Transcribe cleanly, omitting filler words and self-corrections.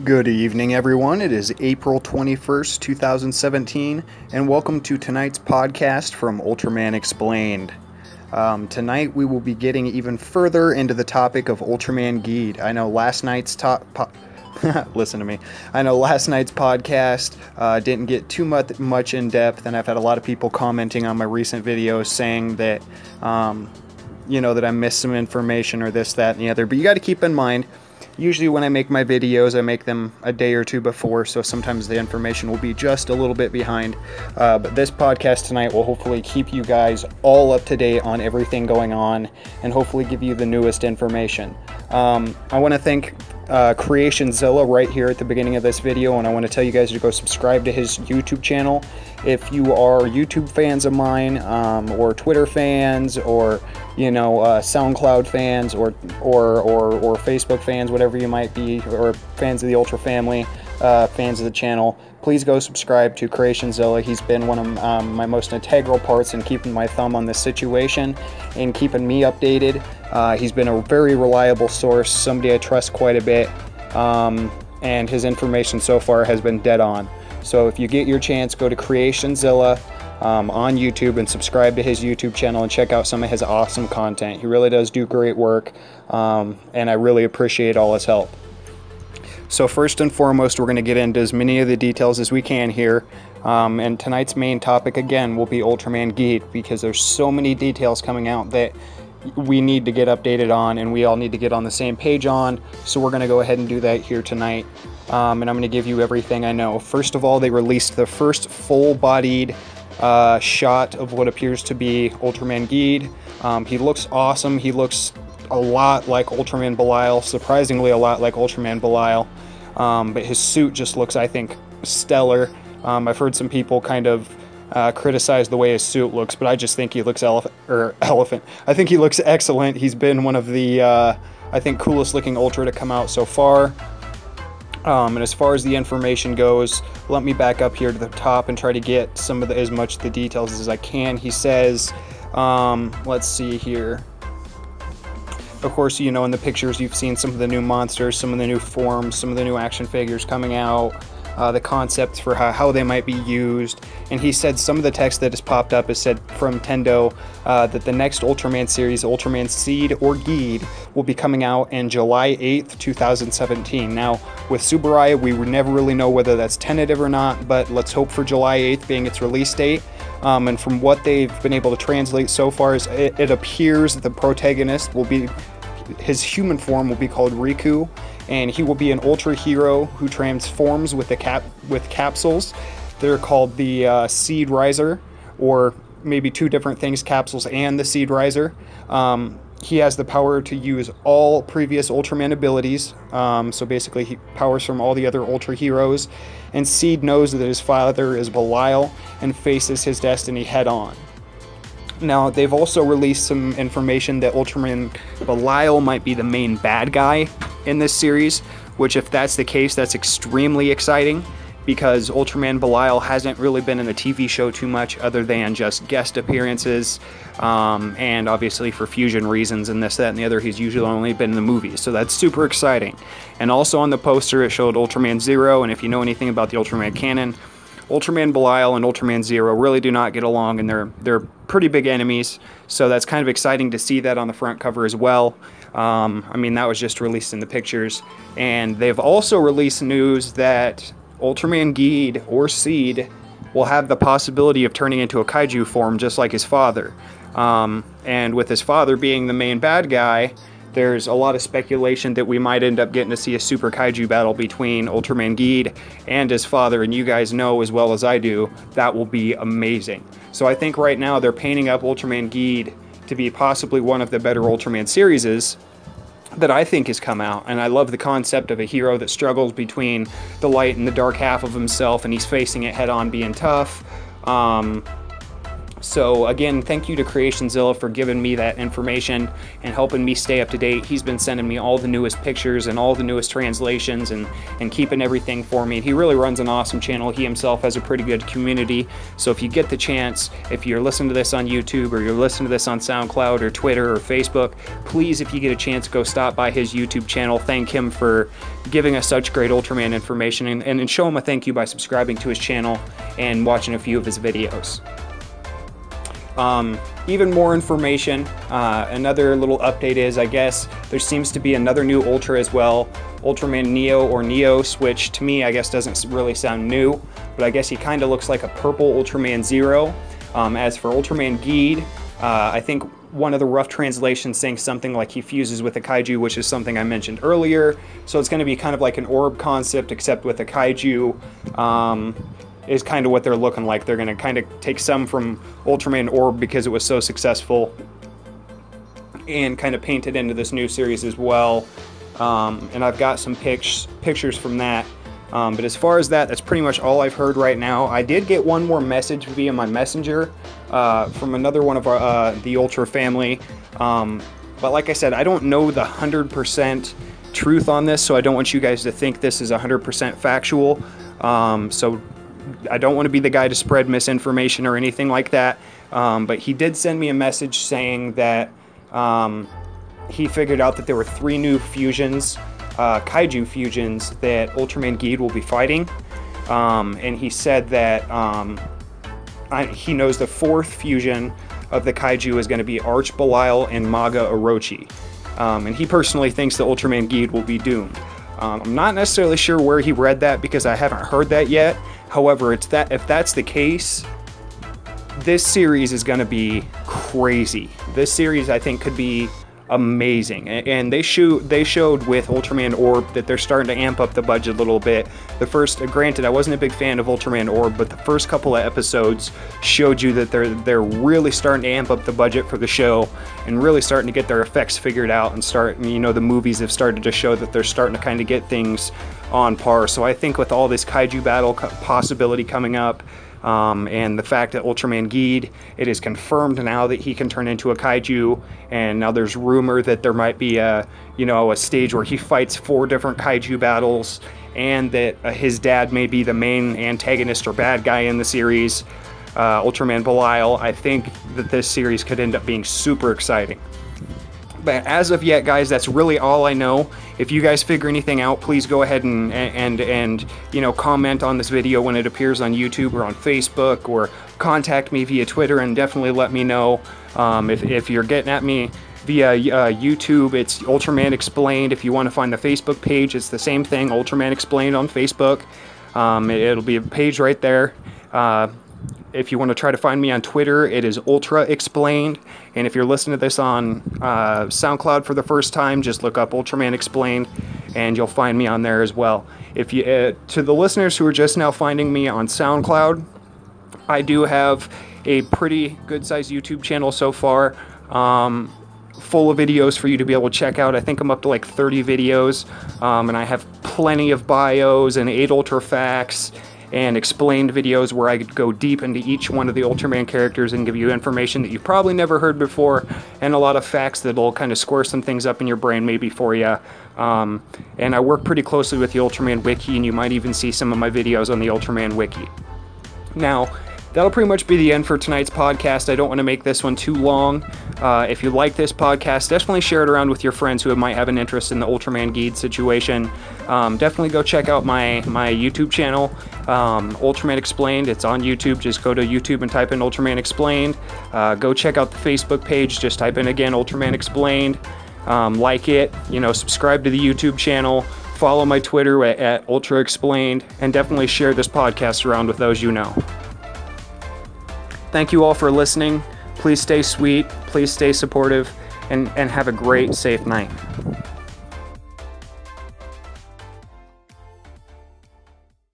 Good evening, everyone. It is April 21st, 2017, and welcome to tonight's podcast from Ultraman Explained. Tonight we will be getting even further into the topic of Ultraman GEED. I know last night's listen to me. I know last night's podcast didn't get too much in depth, and I've had a lot of people commenting on my recent videos saying that, that I missed some information or this, that, and the other. But you got to keep in mind, usually when I make my videos, I make them a day or two before, so sometimes the information will be just a little bit behind. But this podcast tonight will hopefully keep you guys all up to date on everything going on and hopefully give you the newest information. I want to thank CreationZilla right here at the beginning of this video, and I want to tell you guys to go subscribe to his YouTube channel. If you are YouTube fans of mine, or Twitter fans, or SoundCloud fans, or Facebook fans, whatever you might be, or fans of the Ultra family, fans of the channel, please go subscribe to CreationZilla. He's been one of my most integral parts in keeping my thumb on this situation and keeping me updated. He's been a very reliable source, somebody I trust quite a bit, and his information so far has been dead on. So if you get your chance, go to CreationZilla on YouTube and subscribe to his YouTube channel and check out some of his awesome content. He really does do great work, and I really appreciate all his help. So first and foremost, we're going to get into as many of the details as we can here. And tonight's main topic, again, will be Ultraman GEED, because there's so many details coming out that we need to get updated on, and we all need to get on the same page on. So we're going to go ahead and do that here tonight. And I'm going to give you everything I know. First of all, they released the first full-bodied shot of what appears to be Ultraman GEED. He looks awesome. He looks a lot like Ultraman Belial, surprisingly a lot like Ultraman Belial. But his suit just looks, I think, stellar. I've heard some people kind of criticize the way his suit looks, but I just think he looks elephant. I think he looks excellent. He's been one of the, I think, coolest looking Ultra to come out so far. And as far as the information goes, let me back up here to the top and try to get as much of the details as I can. He says, let's see here. Of course, in the pictures you've seen some of the new monsters, some of the new forms, some of the new action figures coming out, the concepts for how they might be used. And he said some of the text that has popped up has said from Tendo that the next Ultraman series, Ultraman Xeed or GEED, will be coming out in July 8th, 2017. Now, with Tsuburaya, we would never really know whether that's tentative or not, but let's hope for July 8th being its release date. And from what they've been able to translate so far, it appears that the protagonist will be, his human form will be called Riku, and he will be an Ultra hero who transforms with capsules. They're called the Xeed Riser, or maybe two different things, capsules and the Xeed Riser. He has the power to use all previous Ultraman abilities, so basically he powers from all the other Ultra heroes, and Xeed knows that his father is Belial and faces his destiny head on. Now, they've also released some information that Ultraman Belial might be the main bad guy in this series, which, if that's the case, that's extremely exciting, because Ultraman Belial hasn't really been in the TV show too much other than just guest appearances, and obviously for fusion reasons and this, that, and the other, he's usually only been in the movies, so that's super exciting. And also on the poster, it showed Ultraman Zero, and if you know anything about the Ultraman canon, Ultraman Belial and Ultraman Zero really do not get along, and they're pretty big enemies, so that's kind of exciting to see that on the front cover as well. I mean, that was just released in the pictures. And they've also released news that Ultraman GEED, or Xeed, will have the possibility of turning into a kaiju form just like his father. And with his father being the main bad guy, there's a lot of speculation that we might end up getting to see a super kaiju battle between Ultraman GEED and his father, and you guys know as well as I do, that will be amazing. So I think right now they're painting up Ultraman GEED to be possibly one of the better Ultraman series that I think has come out, and I love the concept of a hero that struggles between the light and the dark half of himself, and he's facing it head on, being tough. So again, thank you to CreationZilla for giving me that information and helping me stay up to date. He's been sending me all the newest pictures and all the newest translations and keeping everything for me. He really runs an awesome channel. He himself has a pretty good community. So if you get the chance, if you're listening to this on YouTube or you're listening to this on SoundCloud or Twitter or Facebook, please, if you get a chance, go stop by his YouTube channel. Thank him for giving us such great Ultraman information, and show him a thank you by subscribing to his channel and watching a few of his videos. Even more information, another little update is, I guess, there seems to be another new Ultra as well, Ultraman Neo or Neos, which to me, I guess, doesn't really sound new, but I guess he kind of looks like a purple Ultraman Zero. As for Ultraman GEED, I think one of the rough translations saying something like he fuses with a kaiju, which is something I mentioned earlier, so it's going to be kind of like an orb concept, except with a kaiju. Is kind of what they're looking like. They're going to kind of take some from Ultraman Orb because it was so successful and kind of paint it into this new series as well. And I've got some pictures from that. But as far as that, that's pretty much all I've heard right now. I did get one more message via my messenger from another one of our, the Ultra family. But like I said, I don't know the 100% truth on this, so I don't want you guys to think this is 100% factual. So I don't want to be the guy to spread misinformation or anything like that, but he did send me a message saying that he figured out that there were 3 new fusions, kaiju fusions, that Ultraman GEED will be fighting, and he said that he knows the 4th fusion of the kaiju is going to be Arch Belial and Maga Orochi, and he personally thinks that Ultraman GEED will be doomed. I'm not necessarily sure where he read that because I haven't heard that yet. However, if that's the case, this series is going to be crazy. This series, I think, could be amazing. And they showed with Ultraman Orb that they're starting to amp up the budget a little bit. Granted, I wasn't a big fan of Ultraman Orb, but the first couple of episodes showed you that they're really starting to amp up the budget for the show and really starting to get their effects figured out and the movies have started to show that they're starting to kind of get things on par. So I think with all this kaiju battle possibility coming up, and the fact that Ultraman GEED, it is confirmed now that he can turn into a kaiju, and now there's rumor that there might be a stage where he fights 4 different kaiju battles, and that his dad may be the main antagonist or bad guy in the series, Ultraman Belial. I think that this series could end up being super exciting. But as of yet, guys, that's really all I know. If you guys figure anything out, please go ahead and comment on this video when it appears on YouTube or on Facebook, or contact me via Twitter and definitely let me know. If you're getting at me via YouTube, it's Ultraman Explained. If you want to find the Facebook page, it's the same thing, Ultraman Explained on Facebook. It'll be a page right there. If you want to try to find me on Twitter, it is Ultra Explained. And if you're listening to this on SoundCloud for the first time, just look up Ultraman Explained, and you'll find me on there as well. If you, to the listeners who are just now finding me on SoundCloud, I do have a pretty good-sized YouTube channel so far, full of videos for you to be able to check out. I think I'm up to like 30 videos, and I have plenty of bios and 8 Ultra facts and explained videos where I go deep into each one of the Ultraman characters and give you information that you've probably never heard before, and a lot of facts that'll kind of square some things up in your brain maybe for you. And I work pretty closely with the Ultraman Wiki, and you might even see some of my videos on the Ultraman Wiki. Now, that'll pretty much be the end for tonight's podcast. I don't want to make this one too long. If you like this podcast, definitely share it around with your friends who might have an interest in the Ultraman GEED situation. Definitely go check out my YouTube channel, Ultraman Explained. It's on YouTube. Just go to YouTube and type in Ultraman Explained. Go check out the Facebook page. Just type in again Ultraman Explained. Like it. Subscribe to the YouTube channel. Follow my Twitter at Ultra Explained, and definitely share this podcast around with those you know. Thank you all for listening. Please stay sweet, please stay supportive, and have a great, safe night.